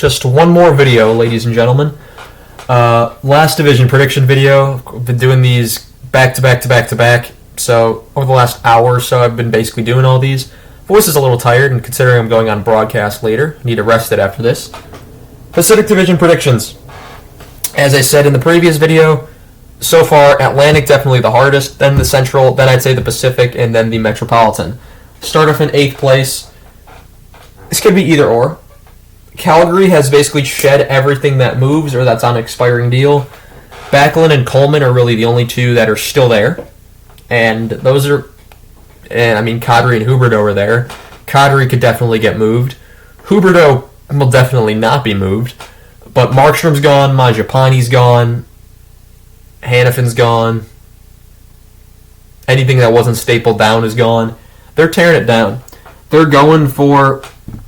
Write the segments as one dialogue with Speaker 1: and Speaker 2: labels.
Speaker 1: Just one more video, ladies and gentlemen. Last division prediction video. I've been doing these back to back. So over the last hour or so, I've been basically doing all these. Voice is a little tired, and considering I'm going on broadcast later, I need to rest it after this. Pacific Division predictions. As I said in the previous video, so far Atlantic definitely the hardest, then the Central, then I'd say the Pacific, and then the Metropolitan. Start off in 8th place. This could be either or. Calgary has basically shed everything that moves or that's on an expiring deal. Backlund and Coleman are really the only two that are still there. And those are, Kadri and Huberdeau are there. Kadri could definitely get moved. Huberdeau will definitely not be moved. But Markstrom's gone, Mangiapane's gone, Hannafin's gone. Anything that wasn't stapled down is gone. They're tearing it down. They're going for,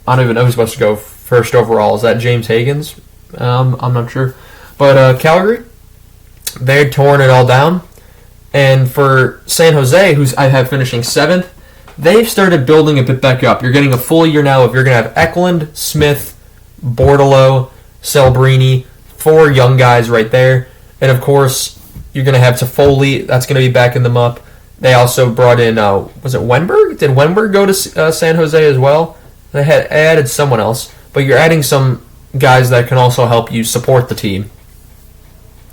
Speaker 1: I don't even know who's supposed to go first overall. Is that James Higgins? I'm not sure. But Calgary, they're touring it all down. And for San Jose, who's I have finishing 7th, they've started building a bit back up. You're getting a full year now if you're going to have Eklund, Smith, Bordelot, Celebrini, 4 young guys right there. And of course, you're going to have Toffoli. That's going to be backing them up. They also brought in, was it Wenberg? Did Wenberg go to San Jose as well? They had added someone else. But you're adding some guys that can also help you support the team.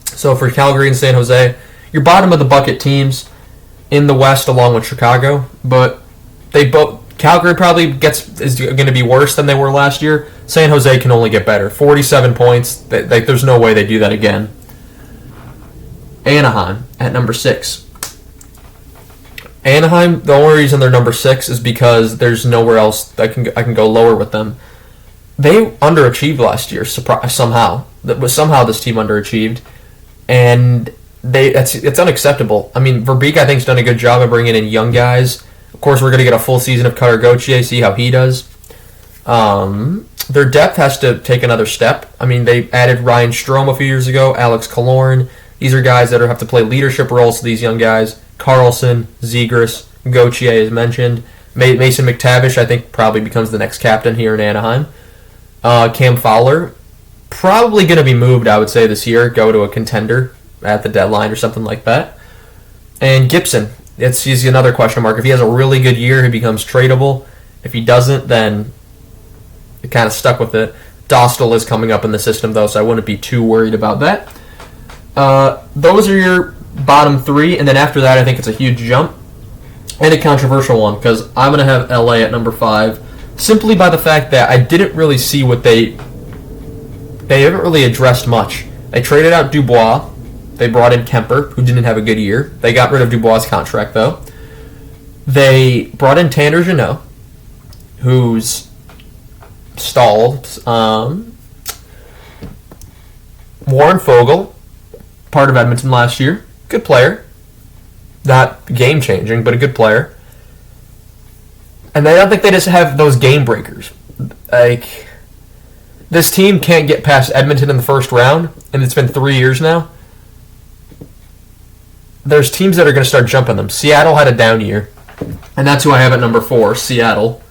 Speaker 1: So for Calgary and San Jose, you're bottom of the bucket teams in the West along with Chicago. But Calgary probably is going to be worse than they were last year. San Jose can only get better. 47 points. There's no way they do that again. Anaheim at number 6. Anaheim, the only reason they're number 6 is because there's nowhere else I can go lower with them. They underachieved last year somehow. Somehow this team underachieved, and it's unacceptable. I mean, Verbeek I think has done a good job of bringing in young guys. Of course, we're going to get a full season of Cutter Gauthier, see how he does. Their depth has to take another step. I mean, they added Ryan Strome a few years ago, Alex Killorn. These are guys that have to play leadership roles to these young guys. Carlson, Zegras, Gauthier as mentioned. Mason McTavish, I think, probably becomes the next captain here in Anaheim. Cam Fowler, probably going to be moved, I would say, this year. Go to a contender at the deadline or something like that. And Gibson, he's another question mark. If he has a really good year, he becomes tradable. If he doesn't, then you're kind of stuck with it. Dostal is coming up in the system, though, so I wouldn't be too worried about that. Those are your bottom 3, and then after that, I think it's a huge jump. And a controversial one, because I'm going to have LA at number 5. Simply by the fact that I didn't really see what they haven't really addressed much. They traded out Dubois. They brought in Kemper, who didn't have a good year. They got rid of Dubois' contract, though. They brought in Tanner Jeannot, who's stalled. Warren Fogle, part of Edmonton last year. Good player. Not game-changing, but a good player. And I don't think they just have those game breakers. Like, this team can't get past Edmonton in the first round, and it's been 3 years now. There's teams that are going to start jumping them. Seattle had a down year, and that's who I have at number 4, Seattle.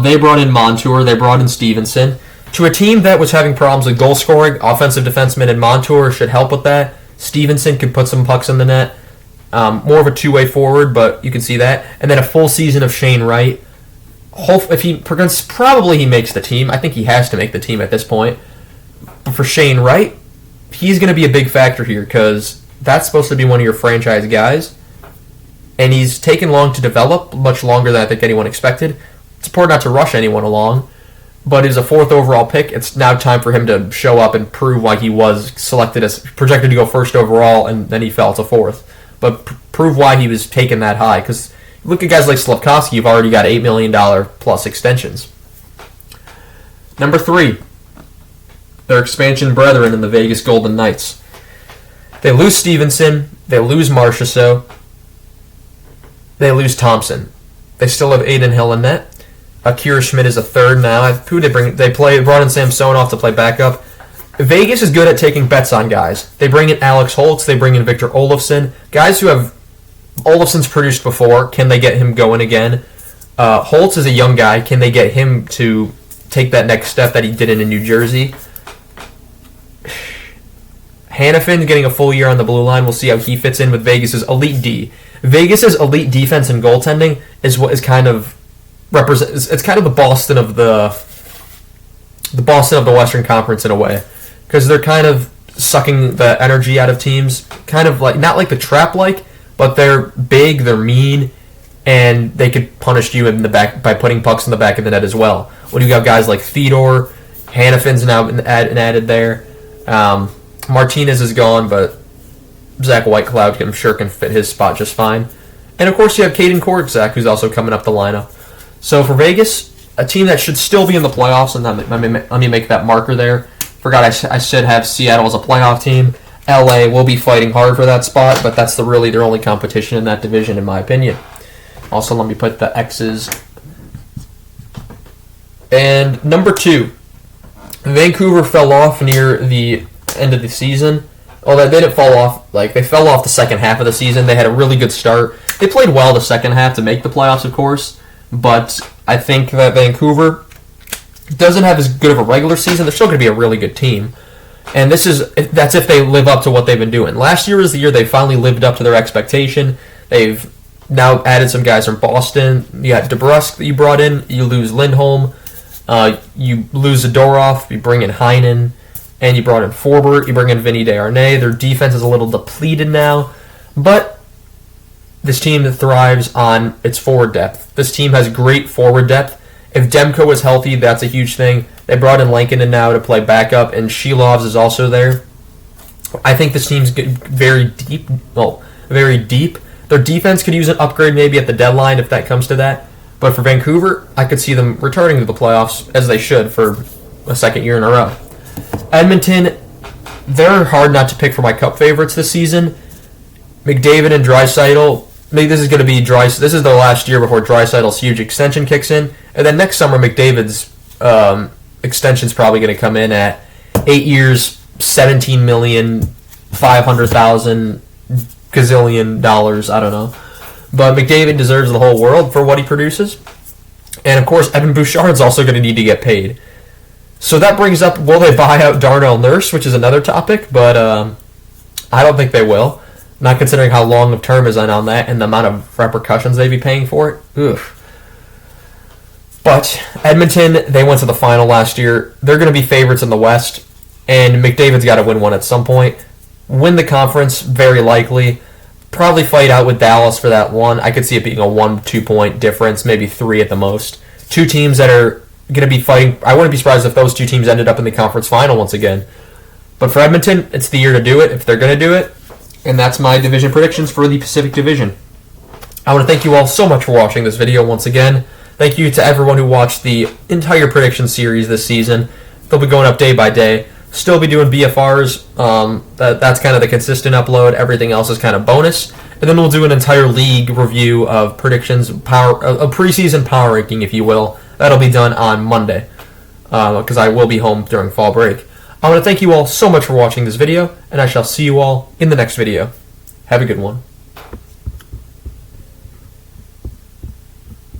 Speaker 1: They brought in Montour, they brought in Stevenson. To a team that was having problems with goal scoring, offensive defenseman and Montour should help with that. Stevenson could put some pucks in the net. More of a two-way forward, but you can see that. And then a full season of Shane Wright. Probably he makes the team. I think he has to make the team at this point. But for Shane Wright, he's going to be a big factor here because that's supposed to be one of your franchise guys. And he's taken long to develop, much longer than I think anyone expected. It's important not to rush anyone along. But as a 4th overall pick, it's now time for him to show up and prove why he was selected as projected to go 1st overall, and then he fell to 4th. But prove why he was taken that high. Because look at guys like Slavkovsky, you've already got $8 million plus extensions. Number 3, their expansion brethren in the Vegas Golden Knights. They lose Stevenson. They lose Marchessault. They lose Thompson. They still have Aiden Hill in net. Akira Schmidt is a 3rd now. Who did they bring? They brought in Samsonov to play backup. Vegas is good at taking bets on guys. They bring in Alex Holtz. They bring in Victor Olofsson. Guys who have Olofsson's produced before. Can they get him going again? Holtz is a young guy. Can they get him to take that next step that he did in New Jersey. Hannafin's getting a full year on the blue line. We'll see how he fits in with Vegas's elite D. Vegas's elite defense and goaltending is what is kind of it's kind of the Boston of the Western Conference in a way, because they're kind of sucking the energy out of teams, kind of like not like the Trap but they're big, they're mean, and they could punish you in the back by putting pucks in the back of the net as well. When you got guys like Theodore, Hannafin's now been added there. Martinez is gone, but Zach Whitecloud, I'm sure, can fit his spot just fine. And of course, you have Caden Korczak, who's also coming up the lineup. So for Vegas, a team that should still be in the playoffs, and let me make that marker there. Forgot I should have Seattle as a playoff team. LA will be fighting hard for that spot, but that's really their only competition in that division, in my opinion. Also, let me put the X's. And number 2, Vancouver fell off near the end of the season. Oh, they didn't fall off. They fell off the second half of the season. They had a really good start. They played well the second half to make the playoffs, of course. But I think that Vancouver doesn't have as good of a regular season. They're still going to be a really good team. And that's if they live up to what they've been doing. Last year was the year they finally lived up to their expectation. They've now added some guys from Boston. You got DeBrusk that you brought in. You lose Lindholm. You lose Zadorov. You bring in Heinen. And you brought in Forbort. You bring in Vinny Desharnais. Their defense is a little depleted now. But this team thrives on its forward depth. This team has great forward depth. If Demko is healthy, that's a huge thing. They brought in Lankinen now to play backup, and Shilovs is also there. I think this team's very deep. Well, very deep. Their defense could use an upgrade maybe at the deadline if that comes to that. But for Vancouver, I could see them returning to the playoffs, as they should, for a second year in a row. Edmonton, they're hard not to pick for my cup favorites this season. McDavid and Draisaitl, maybe this is going to be this is the last year before Draisaitl's huge extension kicks in. And then next summer, McDavid's extension's probably going to come in at 8 years, $17,500,000 gazillion dollars. I don't know. But McDavid deserves the whole world for what he produces. And of course, Evan Bouchard's also going to need to get paid. So that brings up, will they buy out Darnell Nurse, which is another topic, but I don't think they will. Not considering how long of term is on that and the amount of repercussions they'd be paying for it. Oof. But Edmonton, they went to the final last year. They're going to be favorites in the West, and McDavid's got to win one at some point. Win the conference, very likely. Probably fight out with Dallas for that one. I could see it being a 1-2 point difference, maybe 3 at the most. Two teams that are going to be fighting. I wouldn't be surprised if those two teams ended up in the conference final once again. But for Edmonton, it's the year to do it if they're going to do it. And that's my division predictions for the Pacific Division. I want to thank you all so much for watching this video once again. Thank you to everyone who watched the entire prediction series this season. They'll be going up day by day. Still be doing BFRs. That's kind of the consistent upload. Everything else is kind of bonus. And then we'll do an entire league review of predictions, a preseason power ranking, if you will. That'll be done on Monday, because I will be home during fall break. I want to thank you all so much for watching this video, and I shall see you all in the next video. Have a good one.